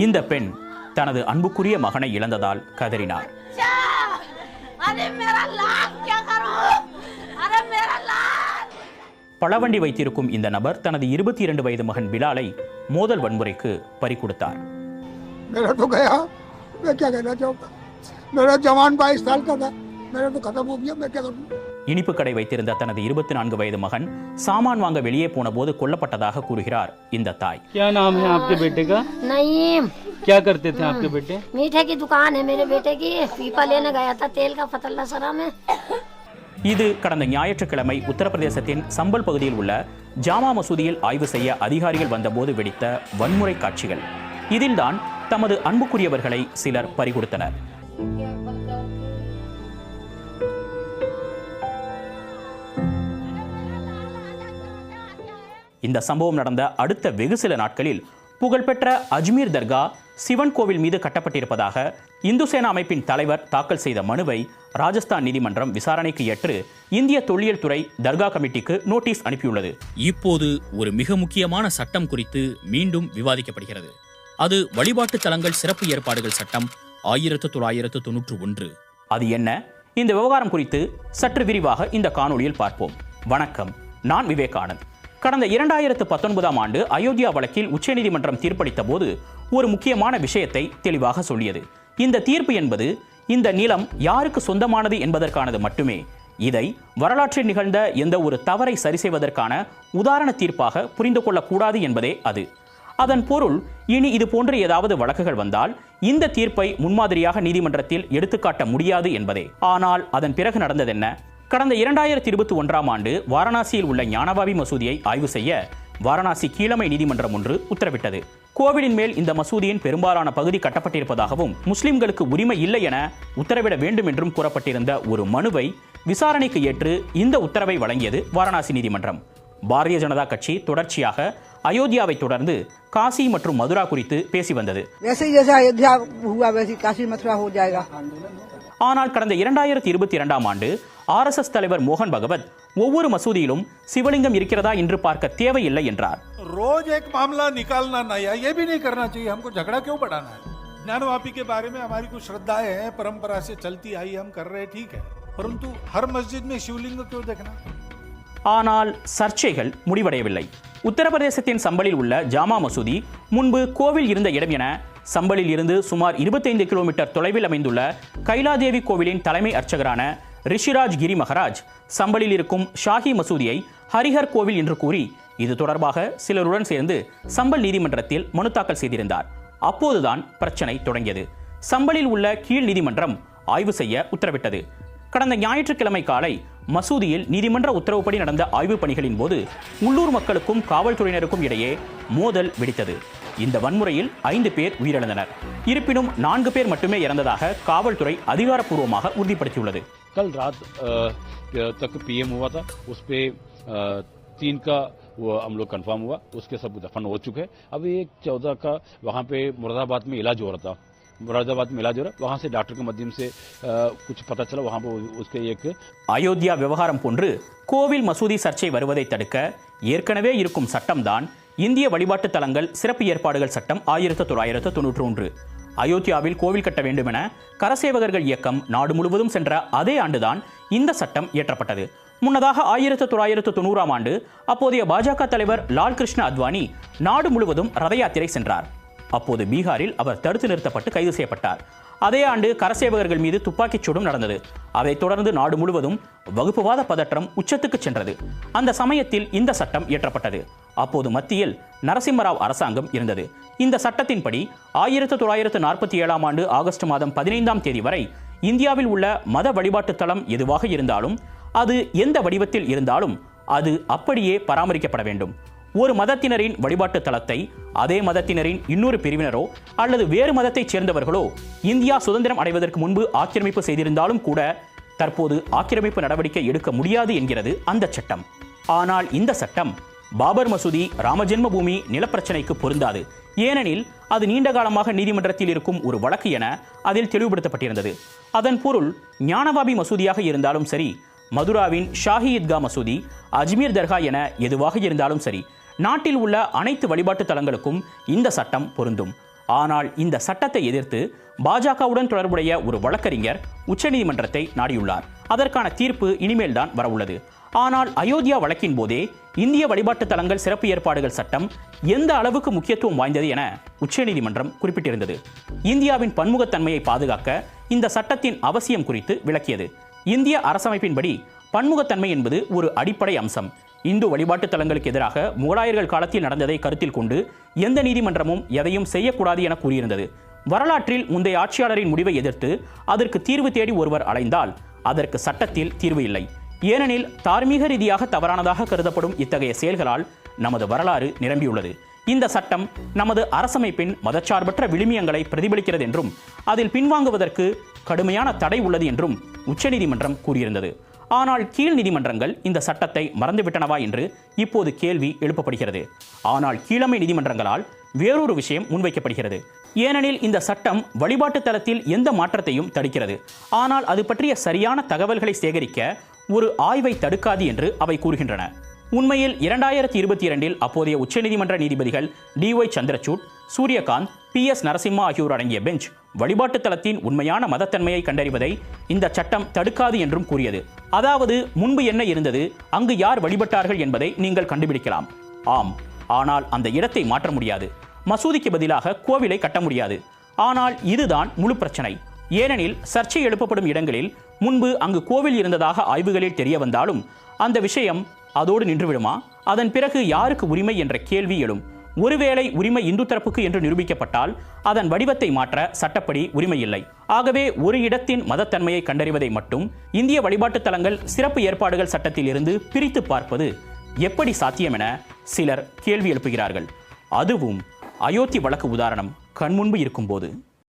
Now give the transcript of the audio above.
இந்த பெண் தனது அன்புக்குரிய மகனை இழந்ததால் கதறினார். பழவண்டி வைத்திருக்கும் இந்த நபர் தனது 22 வயது மகன் பிலாலை மோதல் வன்முறைக்கு பறிகொடுத்தார். இனிப்பு கடை வைத்திருந்த தனது 24 வயது மகன் சாமான் வாங்க வெளியே போன போது கொல்லப்பட்டதாக கூறுகிறார் இந்த தாய். क्या नाम है आपके बेटे का? नईम। क्या करते थे आपके बेटे? मीठे की दुकान है मेरे बेटे की, पीपा लेने गया था तेल का फतल्ला सरा में. இது கடந்த ஞாயிற்றுக்கிழமை உத்தரப்பிரதேசத்தின் சம்பல் பகுதியில் உள்ள ஜாமா மசூதியில் ஆய்வு செய்ய அதிகாரிகள் வந்தபோது வெடித்த வன்முறை காட்சிகள். இதில்தான் தமது அன்புக்குரியவர்களை சிலர் பறிகொடுத்தனர். இந்த சம்பவம் நடந்த அடுத்த வெகு சில நாட்களில் புகழ்பெற்ற அஜ்மீர் தர்கா சிவன் கோவில் மீது கட்டப்பட்டிருப்பதாக இந்து சேனா அமைப்பின் தலைவர் தாக்கல் செய்த மனுவை ராஜஸ்தான் நீதிமன்றம் விசாரணைக்கு ஏற்று இந்திய தொல்லியல் துறை தர்கா கமிட்டிக்கு நோட்டீஸ் அனுப்பியுள்ளது. இப்போது ஒரு மிக முக்கியமான சட்டம் குறித்து மீண்டும் விவாதிக்கப்படுகிறது. அது வழிபாட்டு தலங்கள் சிறப்பு ஏற்பாடுகள் சட்டம் 1991. அது என்ன? இந்த விவகாரம் குறித்து சற்று விரிவாக இந்த காணொளியில் பார்ப்போம். வணக்கம், நான் விவேகானந்த். கடந்த 2019ஆம் ஆண்டு அயோத்தியா வழக்கில் உச்சநீதிமன்றம் தீர்ப்பளித்த போது ஒரு முக்கியமான விஷயத்தை தெளிவாக சொல்லியது. இந்த தீர்ப்பு என்பது இந்த நிலம் யாருக்கு சொந்தமானது என்பதற்கானது மட்டுமே. இதை வரலாற்றில் நிகழ்ந்த எந்த ஒரு தவறை சரி செய்வதற்கான உதாரண தீர்ப்பாக புரிந்து கொள்ளக்கூடாது என்பதே அது. அதன் பொருள், இனி இது போன்ற ஏதாவது வழக்குகள் வந்தால் இந்த தீர்ப்பை முன்மாதிரியாக நீதிமன்றத்தில் எடுத்துக்காட்ட முடியாது என்பதே. ஆனால் அதன் பிறகு நடந்ததென்ன? கடந்த 2021ஆம் ஆண்டு வாரணாசியில் உள்ள ஞானவாபி மசூதியை ஆய்வு செய்ய வாரணாசி கீழமை நீதிமன்றம் ஒன்று உத்தரவிட்டது. கோவிலின் மேல் இந்த மசூதியின் பெரும்பாலான பகுதி கட்டப்பட்டிருப்பதாகவும் முஸ்லிம்களுக்கு உரிமை இல்லை என உத்தரவிட வேண்டும் என்றும் கூறப்பட்டிருந்த ஒரு மனுவை விசாரணைக்கு ஏற்று இந்த உத்தரவை வழங்கியது வாரணாசி நீதிமன்றம். பாரதிய ஜனதா கட்சி தொடர்ச்சியாக அயோத்தியாவை தொடர்ந்து காசி மற்றும் மதுரா குறித்து பேசி வந்தது. ஆனால் கடந்த 2022ஆம் ஆண்டு RSS தலைவர் மோகன் பகவத் ஒவ்வொரு மசூதியிலும் சிவலிங்கம் இருக்கிறதா என்று பார்க்க தேவையில்லை என்றார். रोज एक मामला निकालना नया, ये भी नहीं करना चाहिए. हमको झगड़ा क्यों बढ़ाना है? ज्ञानवापी के बारे में हमारी कुछ श्रद्धाएं हैं, परंपरा से चलती आई, हम कर रहे, ठीक है, परंतु हर मस्जिद में शिवलिंग क्यों देखना? ஆனால் சர்ச்சைகள் முடிவடையவில்லை. உத்தரப்பிரதேசத்தின் சம்பலில் உள்ள ஜாமா மசூதி முன்பு கோவில் இருந்த இடம் என சம்பலில் இருந்து சுமார் 25 கிலோமீட்டர் தொலைவில் அமைந்துள்ள கைலாதேவி கோவிலின் தலைமை அர்ச்சகரான ரிஷிராஜ் கிரி மகராஜ் சம்பலில் இருக்கும் ஷாஹி மசூதியை ஹரிஹர் கோவில் என்று கூறி இது தொடர்பாக சிலருடன் சேர்ந்து சம்பல் நீதிமன்றத்தில் மனு தாக்கல் செய்திருந்தார். அப்போதுதான் பிரச்சனை தொடங்கியது. சம்பலில் உள்ள கீழ் நீதிமன்றம் ஆய்வு செய்ய உத்தரவிட்டது. கடந்த ஞாயிற்றுக்கிழமை காலை மசூதியில் நீதிமன்ற உத்தரவுப்படி நடந்த ஆய்வுப் பணிகளின் போது உள்ளூர் மக்களுக்கும் காவல்துறையினருக்கும் இடையே மோதல் வெடித்தது. இந்த வன்முறையில் 5 பேர் உயிரிழந்தனர். இருப்பினும் 4 பேர் மட்டுமே இறந்ததாக காவல்துறை அதிகாரப்பூர்வமாக உறுதிப்படுத்தியுள்ளது. कल रात तक PM हुआ था, उस पे 3 का वो हम लोग कंफर्म हुआ, उसके सब दफन हो चुके हैं. अभी एक 14 का वहाँ पे मुरादाबाद में इलाज हो रहा था. मुरादाबाद में इलाज हो रहा, वहाँ से डॉक्टर के माध्यम से कुछ पता चला, वहाँ पे उसके एक அயோத்தியா விவகாரம் போன்று கோவில் மசூதி சர்ச்சை வருவதை தடுக்க ஏற்கனவே இருக்கும் சட்டம்தான் இந்திய வழிபாட்டு தலங்கள் சிறப்பு ஏற்பாடுகள் சட்டம் 1991. அயோத்தியாவில் கோவில் கட்ட வேண்டும் என கரசேவகர்கள் இயக்கம் நாடு முழுவதும் சென்ற அதே ஆண்டுதான் இந்த சட்டம் இயற்றப்பட்டது. முன்னதாக 1990ஆம் ஆண்டு அப்போதைய பாஜக தலைவர் லால் கிருஷ்ண அத்வானி நாடு முழுவதும் ரத யாத்திரை சென்றார். அப்போது பீகாரில் அவர் தடுத்து நிறுத்தப்பட்டு கைது செய்யப்பட்டார். அதே ஆண்டு கரசேவகர்கள் மீது துப்பாக்கிச் சூடும் நடந்தது. அதைத் தொடர்ந்து நாடு முழுவதும் வகுப்புவாத பதற்றம் உச்சத்துக்கு சென்றது. அந்த சமயத்தில் இந்த சட்டம் இயற்றப்பட்டது. அப்போது மத்தியில் நரசிம்மராவ் அரசாங்கம் இருந்தது. இந்த சட்டத்தின்படி 1947ஆம் ஆண்டு ஆகஸ்ட் மாதம் 15ஆம் தேதி வரை இந்தியாவில் உள்ள மத வழிபாட்டு தலம் எதுவாக இருந்தாலும், அது எந்த வடிவத்தில் இருந்தாலும் அது அப்படியே பராமரிக்கப்பட வேண்டும். ஒரு மதத்தினரின் வழிபாட்டு தலத்தை அதே மதத்தினரின் இன்னொரு பிரிவினரோ அல்லது வேறு மதத்தைச் சேர்ந்தவர்களோ இந்தியா சுதந்திரம் அடைவதற்கு முன்பு ஆக்கிரமிப்பு செய்திருந்தாலும் கூட தற்போது ஆக்கிரமிப்பு நடவடிக்கை எடுக்க முடியாது என்கிறது அந்த சட்டம். ஆனால் இந்த சட்டம் பாபர் மசூதி ராமஜென்ம பூமி நிலப்பிரச்சனைக்கு பொருந்தாது. ஏனெனில் அது நீண்ட காலமாக நீதிமன்றத்தில் இருக்கும் ஒரு வழக்கு என அதில் தெளிவுபடுத்தப்பட்டிருந்தது. அதன் பொருள் ஞானவாபி மசூதியாக இருந்தாலும் சரி, மதுராவின் ஷாஹி ஈத்கா மசூதி, அஜ்மீர் தர்கா என எதுவாக இருந்தாலும் சரி, நாட்டில் உள்ள அனைத்து வழிபாட்டு தலங்களுக்கும் இந்த சட்டம் பொருந்தும். ஆனால் இந்த சட்டத்தை எதிர்த்து பாஜகவுடன் தொடர்புடைய ஒரு வழக்கறிஞர் உச்சநீதிமன்றத்தை நாடியுள்ளார். அதற்கான தீர்ப்பு இனிமேல் தான் வரவுள்ளது. ஆனால் அயோத்தியா வழக்கின் போதே இந்திய வழிபாட்டு தலங்கள் சிறப்பு ஏற்பாடுகள் சட்டம் எந்த அளவுக்கு முக்கியத்துவம் வாய்ந்தது என உச்சநீதிமன்றம் குறிப்பிட்டிருந்தது. இந்தியாவின் பன்முகத்தன்மையை பாதுகாக்க இந்த சட்டத்தின் அவசியம் குறித்து விளக்கியது. இந்திய அரசமைப்பின்படி பன்முகத்தன்மை என்பது ஒரு அடிப்படை அம்சம். இந்து வழிபாட்டு தலங்களுக்கு எதிராக முகலாயர்கள் காலத்தில் நடந்ததை கருத்தில் கொண்டு எந்த நீதிமன்றமும் எதையும் செய்யக்கூடாது என கூறியிருந்தது. வரலாற்றில் முந்தைய ஆட்சியாளரின் முடிவை எதிர்த்து அதற்கு தீர்வு தேடி ஒருவர் அலைந்தால் அதற்கு சட்டத்தில் தீர்வு இல்லை. ஏனெனில் தார்மீக ரீதியாக தவறானதாக கருதப்படும் இத்தகைய செயல்களால் நமது வரலாறு நிரம்பியுள்ளது. இந்த சட்டம் நமது அரசமைப்பின் மதச்சார்பற்ற விழுமியங்களை பிரதிபலிக்கிறது என்றும் அதில் பின்வாங்குவதற்கு கடுமையான தடை உள்ளது என்றும் உச்சநீதிமன்றம் கூறியிருந்தது. ஆனால் கீழ் நீதிமன்றங்கள் இந்த சட்டத்தை மறந்துவிட்டனவா என்று இப்போது கேள்வி எழுப்பப்படுகிறது. ஆனால் கீழமை நீதிமன்றங்களால் வேறொரு விஷயம் முன்வைக்கப்படுகிறது. ஏனெனில் இந்த சட்டம் வழிபாட்டு தலத்தில் எந்த மாற்றத்தையும் தடுக்கிறது. ஆனால் அது பற்றிய சரியான தகவல்களை சேகரிக்க ஒரு ஆய்வை தடுக்காது என்று அவை கூறுகின்றன. உண்மையில் 2022 அப்போதைய உச்சநீதிமன்ற நீதிபதிகள் DY சந்திரசூட், சூரியகாந்த், PS நரசிம்மா ஆகியோர் அடங்கிய பெஞ்ச் வழிபாட்டு தலத்தின் உண்மையான மதத்தன்மையை கண்டறிவதை இந்த சட்டம் தடுக்காது என்றும் கூறியது. அதாவது முன்பு என்ன இருந்தது, அங்கு யார் வழிபட்டார்கள் என்பதை நீங்கள் கண்டுபிடிக்கலாம். ஆம், ஆனால் அந்த இடத்தை மாற்ற முடியாது. மசூதிக்கு பதிலாக கோவிலை கட்ட முடியாது. ஆனால் இதுதான் முழு பிரச்சனை. ஏனெனில் சர்ச்சை எழுப்பப்படும் இடங்களில் முன்பு அங்கு கோவில் இருந்ததாக ஆய்வுகளில் தெரிய வந்தாலும் அந்த விஷயம் அதோடு நின்றுவிடுமா? அதன் பிறகு யாருக்கு உரிமை என்ற கேள்வி எழும். ஒருவேளை உரிமை இந்து தரப்புக்கு என்று நிரூபிக்கப்பட்டால் அதன் வடிவத்தை மாற்ற சட்டப்படி உரிமை இல்லை. ஆகவே ஒரு இடத்தின் மதத்தன்மையை கண்டறிவதை மட்டும் இந்திய வழிபாட்டு தலங்கள் சிறப்பு ஏற்பாடுகள் சட்டத்தில் இருந்து பிரித்து பார்ப்பது எப்படி சாத்தியம் என சிலர் கேள்வி எழுப்புகிறார்கள். அதுவும் அயோத்தி வழக்கு உதாரணம் கண்முன்பு இருக்கும்போது.